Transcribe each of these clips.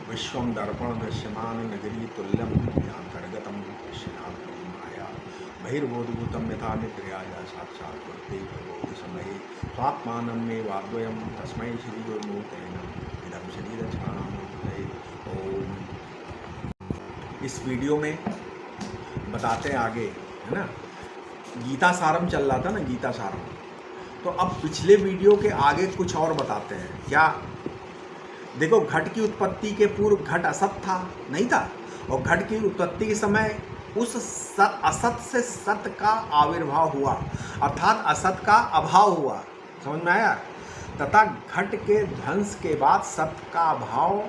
विश्वं दर्पण दृश्यमान नगरी तुल्यम यांतर्गतम पश्यनात्मनि माया बहिर्बोधभूतं यथा निद्रया साक्षात् कुरुते प्रबोध समये स्वात्मानं मे वाद्वयं तस्मै श्री गुरुमूर्ते नमः इदं श्रीदक्षिणामूर्तये ओम। इस वीडियो में बताते हैं आगे, है ना, गीता सारम चल रहा था ना, गीता सारम। तो अब पिछले वीडियो के आगे कुछ और बताते हैं। क्या? देखो, घट की उत्पत्ति के पूर्व घट असत था, नहीं था, और घट की उत्पत्ति के समय उस असत से सत का आविर्भाव हुआ, अर्थात असत का अभाव हुआ। समझ में आया? तथा घट के ध्वंस के बाद सत का अभाव,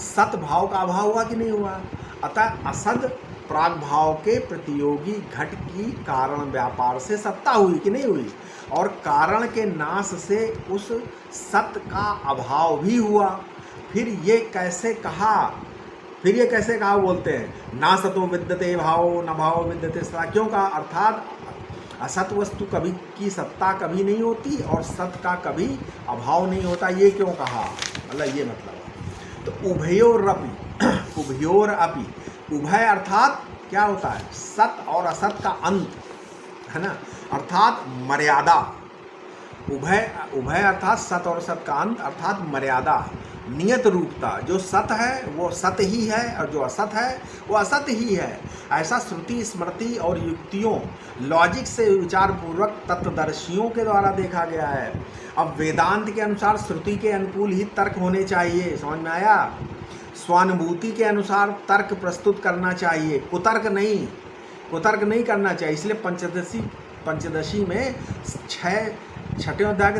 सत भाव का अभाव हुआ कि नहीं हुआ? अतः असद प्राग भाव के प्रतियोगी घट की कारण व्यापार से सत्ता हुई कि नहीं हुई? और कारण के नाश से उस सत का अभाव भी हुआ। फिर ये कैसे कहा बोलते हैं, ना सतो विद्यते भावो न भावो विद्यते सत्ता। क्यों कहा? अर्थात असत वस्तु कभी की सत्ता कभी नहीं होती और सत का कभी अभाव नहीं होता। ये क्यों कहा? मतलब ये मतलब है। तो उभयोरअपि, उभय अर्थात क्या होता है? सत और असत का अंत, है ना, अर्थात मर्यादा। उभय अर्थात सत और असत का अंत अर्थात मर्यादा, नियत रूपता। जो सत है वो सत ही है और जो असत है वो असत ही है। ऐसा श्रुति, स्मृति और युक्तियों, लॉजिक से विचारपूर्वक तत्वदर्शियों के द्वारा देखा गया है। अब वेदांत के अनुसार श्रुति के अनुकूल ही तर्क होने चाहिए। समझ में आया? स्वानुभूति के अनुसार तर्क प्रस्तुत करना चाहिए, कुतर्क नहीं करना चाहिए। इसलिए पंचदशी में छठे अध्याय के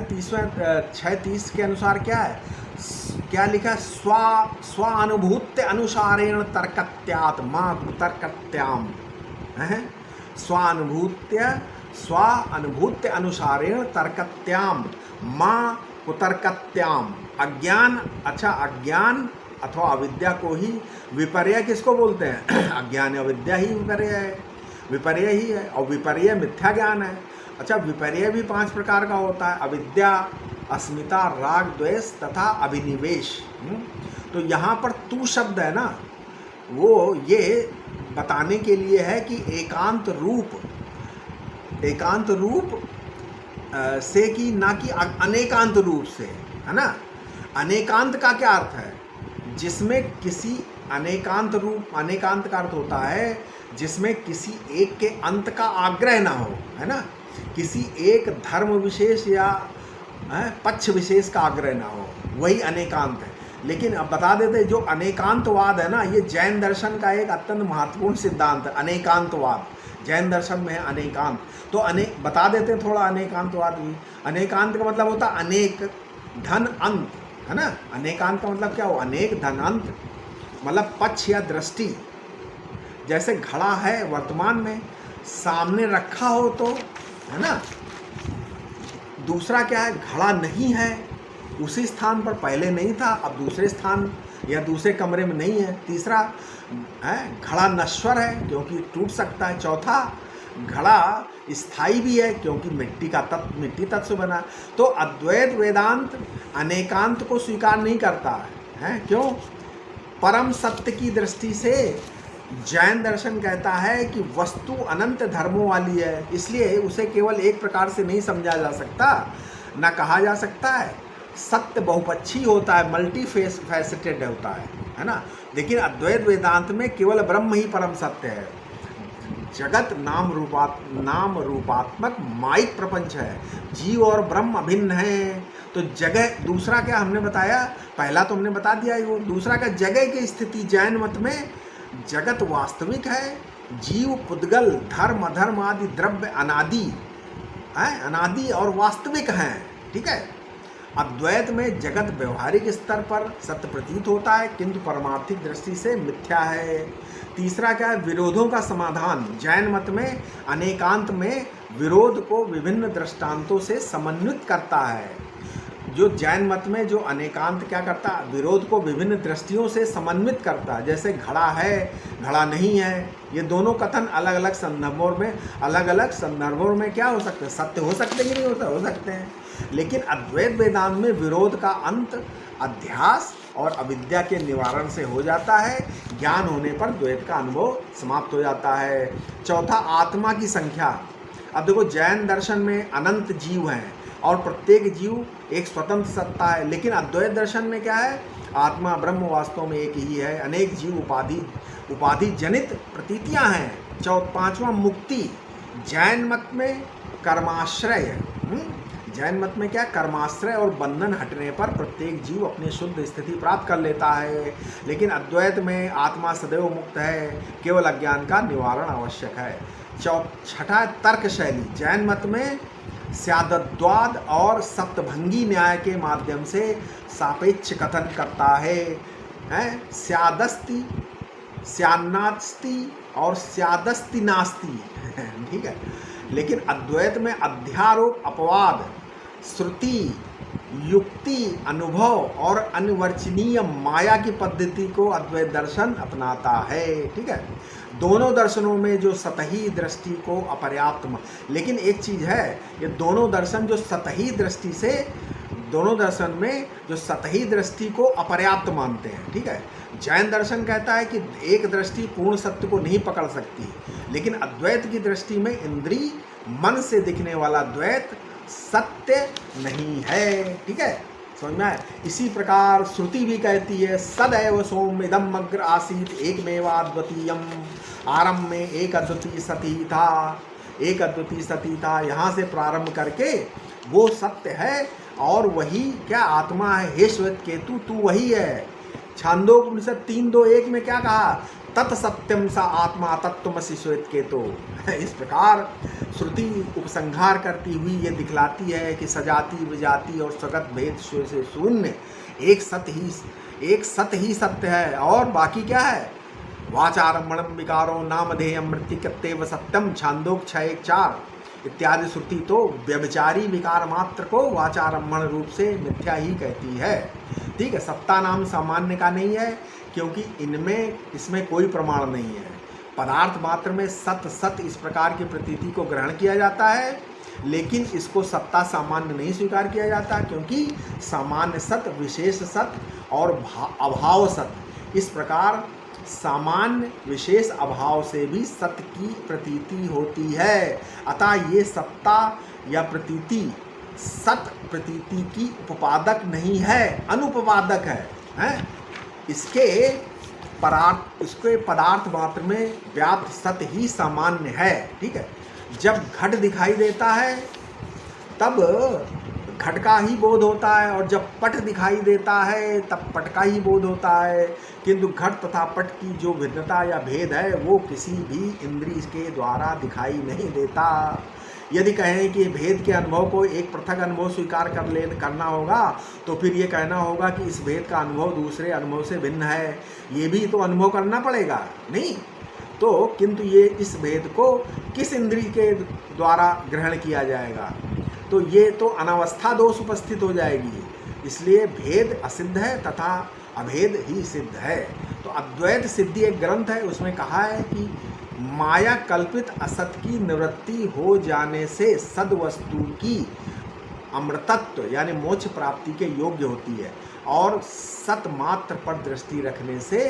6:30 के अनुसार क्या है? क्या लिखा? स्वानुभूत्य अनुसारेण तर्कत्यात् मां कुतर्कत्याम। स्वानुभूत्य अनुसारेण तर्कत्याम मां कुतर्कत्याम। अज्ञान, अच्छा, अज्ञान अथवा अविद्या को ही विपर्य किसको बोलते हैं? अज्ञान अविद्या ही विपर्य ही है और विपर्य मिथ्या ज्ञान है। अच्छा, विपर्य भी 5 प्रकार का होता है: अविद्या, अस्मिता, राग, द्वेष तथा अभिनिवेश। तो यहाँ पर तू शब्द है ना, वो ये बताने के लिए है कि एकांत रूप से कि ना कि अनेकांत रूप से, है ना। अनेकांत का क्या अर्थ है? जिसमें किसी अनेकांत का अर्थ होता है जिसमें किसी एक के अंत का आग्रह ना हो, है ना, किसी एक धर्म विशेष या पक्ष विशेष का आग्रह ना हो, वही अनेकांत है। लेकिन अब बता देते, जो अनेकांतवाद है ना, ये जैन दर्शन का एक अत्यंत महत्वपूर्ण सिद्धांत है। अनेकांतवाद जैन दर्शन में है, अनेकांत। तो बता देते हैं थोड़ा अनेकांतवाद भी। अनेकांत का मतलब होता है अनेक धन अंत, है ना। अनेकांत का मतलब क्या हो? अनेक धन अंत, मतलब पक्ष या दृष्टि। जैसे घड़ा है वर्तमान में, सामने रखा हो तो, है ना। दूसरा क्या है? घड़ा नहीं है, उसी स्थान पर पहले नहीं था, अब दूसरे स्थान या दूसरे कमरे में नहीं है। तीसरा है घड़ा नश्वर है क्योंकि टूट सकता है। चौथा, घड़ा स्थायी भी है क्योंकि मिट्टी तत्व से बना। तो अद्वैत वेदांत अनेकांत को स्वीकार नहीं करता है। क्यों? परम सत्य की दृष्टि से जैन दर्शन कहता है कि वस्तु अनंत धर्मों वाली है, इसलिए उसे केवल एक प्रकार से नहीं समझा जा सकता, न कहा जा सकता है। सत्य बहुपक्षी होता है, मल्टी फैसेटेड होता है ना। लेकिन अद्वैत वेदांत में केवल ब्रह्म ही परम सत्य है। जगत नाम रूपात्मक माइक प्रपंच है, जीव और ब्रह्म अभिन्न है। तो जगह, दूसरा क्या हमने बताया? पहला तो हमने बता दिया वो। दूसरा का जगह की स्थिति, जैन मत में जगत वास्तविक है, जीव, पुद्गल, धर्म, अधर्म आदि द्रव्य अनादि और वास्तविक हैं। ठीक है। अद्वैत में जगत व्यवहारिक स्तर पर सत्य प्रतीत होता है किंतु परमार्थिक दृष्टि से मिथ्या है। तीसरा क्या है? विरोधों का समाधान। जैन मत में अनेकांत में विरोध को विभिन्न दृष्टांतों से समन्वित करता है। जो जैन मत में जो अनेकांत क्या करता है? विरोध को विभिन्न दृष्टियों से समन्वित करता है। जैसे घड़ा है, घड़ा नहीं है, ये दोनों कथन अलग अलग संदर्भों में क्या हो सकते हैं? सत्य हो सकते हैं कि नहीं हो सकते हैं। लेकिन अद्वैत वेदांत में विरोध का अंत अध्यास और अविद्या के निवारण से हो जाता है। ज्ञान होने पर द्वैत का अनुभव समाप्त हो जाता है। चौथा, आत्मा की संख्या। अब देखो, जैन दर्शन में अनंत जीव हैं और प्रत्येक जीव एक स्वतंत्र सत्ता है, लेकिन अद्वैत दर्शन में क्या है? आत्मा ब्रह्म वास्तव में एक ही है, अनेक जीव उपाधि जनित प्रतीतियां हैं। पांचवा, मुक्ति। जैन मत में कर्माश्रय, जैन मत में क्या? कर्माश्रय और बंधन हटने पर प्रत्येक जीव अपनी शुद्ध स्थिति प्राप्त कर लेता है। लेकिन अद्वैत में आत्मा सदैव मुक्त है, केवल अज्ञान का निवारण आवश्यक है। छठा, तर्क शैली। जैन मत में स्याद्वाद और सप्तभंगी न्याय के माध्यम से सापेक्ष कथन करता है, स्यादस्ति, स्यान्नास्ति और स्यादस्ति नास्ति। ठीक है। लेकिन अद्वैत में अध्यारोप, अपवाद, श्रुति, युक्ति, अनुभव और अनिवर्चनीय माया की पद्धति को अद्वैत दर्शन अपनाता है। ठीक है। दोनों दर्शनों में जो सतही दृष्टि को अपर्याप्त, लेकिन एक चीज है, ये दोनों दर्शन जो सतही दृष्टि से, दोनों दर्शन में जो सतही दृष्टि को अपर्याप्त मानते हैं। ठीक है। जैन दर्शन कहता है कि एक दृष्टि पूर्ण सत्य को नहीं पकड़ सकती, लेकिन अद्वैत की दृष्टि में इंद्रिय मन से दिखने वाला द्वैत सत्य नहीं है। ठीक है, समझ में आए? इसी प्रकार श्रुति भी कहती है, सदैव सोम इदम अग्र आसीत एकमेवाद्वितीयम। आरंभ में एक अद्वितीय सती था, एक अद्वितीय सती था, यहाँ से प्रारंभ करके वो सत्य है और वही क्या आत्मा है। हे श्वेत केतु, तू वही है। छांदोपनिषद 3:2-1 में क्या कहा? तत्सत्यम सा आत्मा तत्त्वमसि श्वेत केतो। इस प्रकार श्रुति उपसंहार करती हुई ये दिखलाती है कि सजाति विजाति और स्वगत भेद से शून्य एक सत्य ही सत्य है, और बाकी क्या है? वाचारम्भणम विकारो नामधेयम मृत्तिकत्तेव सत्यम, छांदोक 6:1-4 इत्यादि श्रुति तो व्यभिचारी विकार मात्र को वाचारम्भण रूप से मिथ्या ही कहती है। ठीक है। सत्ता नाम सामान्य का नहीं है, क्योंकि इसमें कोई प्रमाण नहीं है। पदार्थ मात्र में सत इस प्रकार की प्रतीति को ग्रहण किया जाता है, लेकिन इसको सत्ता सामान्य नहीं स्वीकार किया जाता, क्योंकि सामान्य सत, विशेष सत और अभाव सत, इस प्रकार सामान्य विशेष अभाव से भी सत्य की प्रतीति होती है। अतः ये सत्ता या प्रतीति सत प्रतीति की उपपादक नहीं है, अनुपपादक है? इसके पदार्थ मात्र में व्याप्त सत्य ही सामान्य है। ठीक है। जब घट दिखाई देता है तब घट का ही बोध होता है, और जब पट दिखाई देता है तब पट का ही बोध होता है। किंतु घट तथा पट की जो भिन्नता या भेद है वो किसी भी इंद्रिय के द्वारा दिखाई नहीं देता। यदि कहें कि भेद के अनुभव को एक पृथक अनुभव स्वीकार करना होगा, तो फिर ये कहना होगा कि इस भेद का अनुभव दूसरे अनुभव से भिन्न है, ये भी तो अनुभव करना पड़ेगा, नहीं? तो किंतु ये इस भेद को किस इंद्रिय के द्वारा ग्रहण किया जाएगा? तो ये तो अनावस्था दोष उपस्थित हो जाएगी। इसलिए भेद असिद्ध है तथा अभेद ही सिद्ध है। तो अद्वैत सिद्धि एक ग्रंथ है, उसमें कहा है कि माया कल्पित असत की निवृत्ति हो जाने से सद्वस्तु की अमृतत्व यानी मोक्ष प्राप्ति के योग्य होती है, और सत मात्र पर दृष्टि रखने से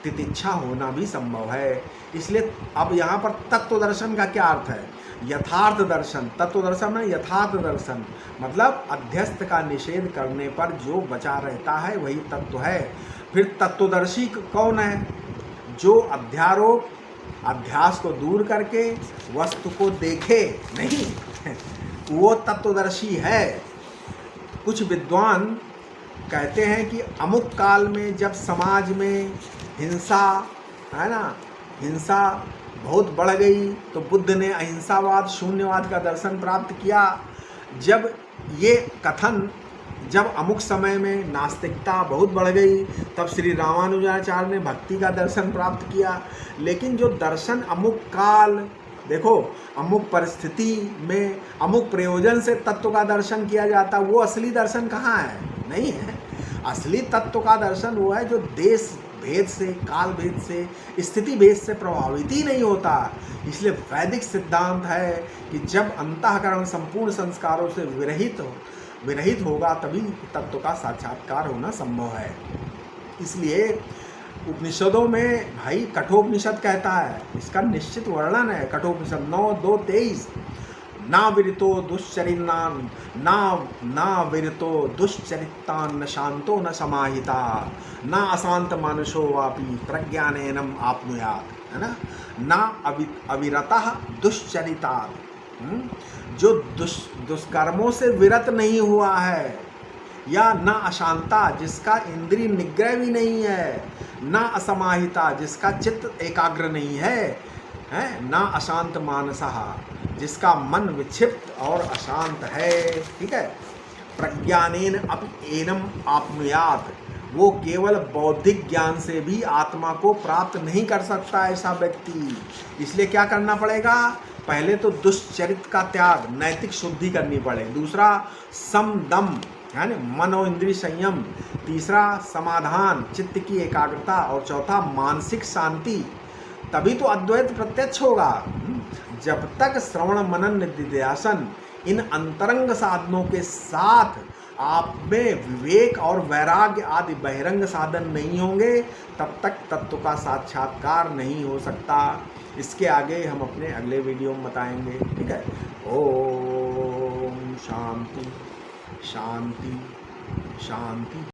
तितिच्छा होना भी संभव है। इसलिए अब यहाँ पर तत्व दर्शन का क्या अर्थ है? यथार्थ दर्शन। तत्व दर्शन में यथार्थ दर्शन मतलब अध्यस्त का निषेध करने पर जो बचा रहता है वही तत्व है। फिर तत्वदर्शी कौन है? जो अध्यारोप अध्यास को दूर करके वस्तु को देखे नहीं, वो तत्वदर्शी है। कुछ विद्वान कहते हैं कि अमुक काल में जब समाज में हिंसा है ना, हिंसा बहुत बढ़ गई, तो बुद्ध ने अहिंसावाद शून्यवाद का दर्शन प्राप्त किया। जब अमुक समय में नास्तिकता बहुत बढ़ गई, तब श्री रामानुजाचार्य ने भक्ति का दर्शन प्राप्त किया। लेकिन जो दर्शन अमुक काल, देखो अमुक परिस्थिति में अमुक प्रयोजन से तत्व का दर्शन किया जाता, वो असली दर्शन कहाँ है? नहीं है। असली तत्व का दर्शन वो है जो देश भेद से, काल भेद से, स्थिति भेद से प्रभावित ही नहीं होता। इसलिए वैदिक सिद्धांत है कि जब अंतःकरण संपूर्ण संस्कारों से विरहित होगा तभी तत्व का साक्षात्कार होना संभव है। इसलिए उपनिषदों में भाई कठोपनिषद कहता है, इसका निश्चित वर्णन है। कठोपनिषद 9:2-23, ना विरतो दुश्चरितान ना विरतो दुश्चरितान न शांतो न समाहिता ना अशांत मानसो वापि प्रज्ञानेनम आपनुयात, है ना अविरतः दुश्चरितात्, जो दुष्कर्मों से विरत नहीं हुआ है, या ना अशांता जिसका इंद्रिय निग्रह भी नहीं है, ना असमाहिता जिसका चित्त एकाग्र नहीं है, ना अशांत मानसः जिसका मन विक्षिप्त और अशांत है। ठीक है, प्रज्ञानेन अपि एनम आपनुयात, वो केवल बौद्धिक ज्ञान से भी आत्मा को प्राप्त नहीं कर सकता ऐसा व्यक्ति। इसलिए क्या करना पड़ेगा, पहले तो दुष्चरित का त्याग, नैतिक शुद्धि करनी पड़ेगी। दूसरा सम दम यानी मन और इंद्रिय संयम, तीसरा समाधान चित्त की एकाग्रता, और चौथा मानसिक शांति। तभी तो अद्वैत प्रत्यक्ष होगा। जब तक श्रवण मनन निधिध्यासन इन अंतरंग साधनों के साथ आप में विवेक और वैराग्य आदि बहिरंग साधन नहीं होंगे, तब तक तत्व का साक्षात्कार नहीं हो सकता। इसके आगे हम अपने अगले वीडियो में बताएंगे। ठीक है, ओम शांति शांति शांति।